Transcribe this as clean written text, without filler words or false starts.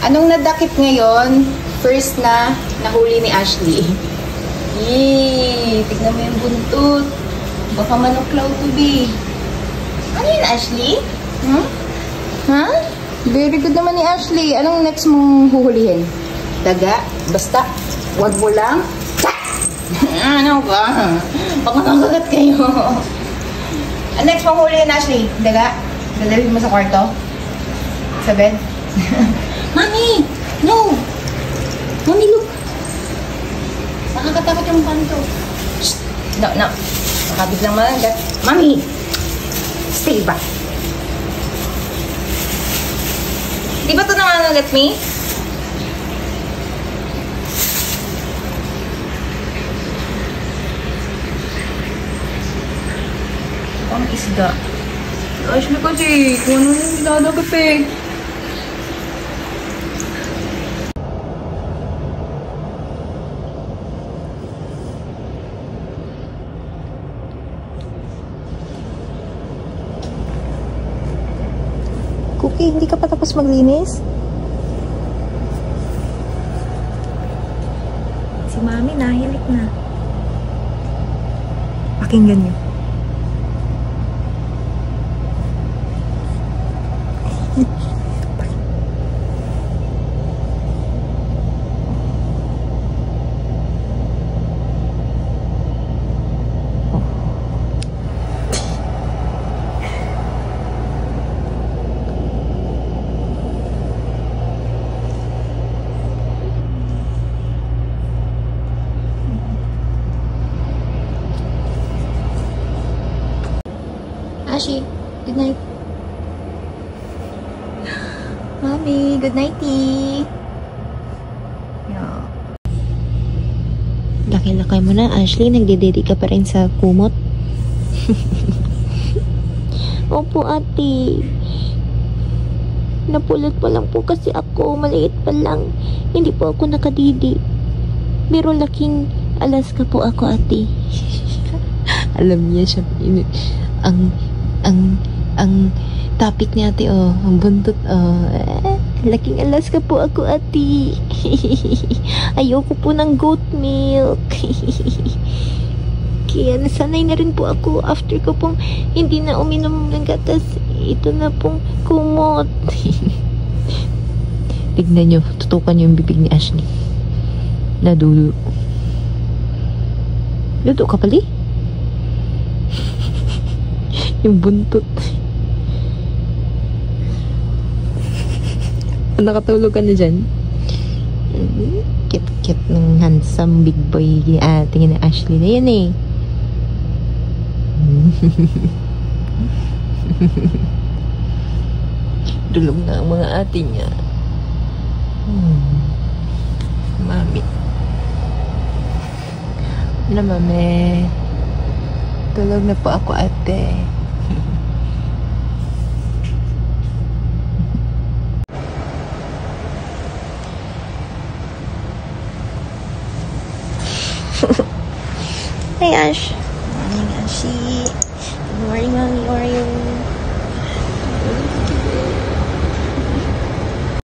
Anong nadakip ngayon? First na nahuli ni Ashley. Yee! Tignan mo yung buntot. Baka manuklaw to be. Ano yun, Ashley? Hmm? Ha? Very good naman ni Ashley. Anong next mong huhulihin? Daga? Basta, wag mo lang. Ano ba? Baka makagat kayo. Next mong huhulihin, Ashley? Daga? Dadalhin mo sa kwarto? Sa bed? Mami! No! Mami, look! Nakakatakot yung panto. No, no. Nakabig lang malagat. Mami! Stay back. Di ba ito nangangagat, me? Ang isda. Ashley kasi, kung ano yung nilalagap eh. Cookie, hindi ka pa tapos maglinis? Si Mami nahilik na. Pakinggan niyo. Ashi, good night. Mommy, good nighty. Yeah. Laki-laki mo na, Ashley. Nagdedede ka pa rin sa kumot. Opo, ate. Napulot pa lang po kasi ako. Maliit pa lang. Hindi po ako nakadidi. Pero laking Alaska po ako, ate. Alam niya siya. Ang topic niya, ate, oh. Ang buntot, oh. Laking Alaska po ako, ate. Ayoko po ng goat milk. Kaya nasanay na rin po ako after ko pong hindi na uminom ng gatas. Ito na pong kumot. Tignan nyo, tutukan nyo yung bibig ni Ashley. Nadulo. Luto ka pali? Yung buntot. Nakatulog ka na dyan. Cute ng handsome big boy. Tingin na Ashley na yan eh. Dulog na ang mga ate niya. Mami. Ano, mami? Tulog na po ako, ate. Hey, Ash. Good morning, Ashi. Good morning, Mommy. How are you?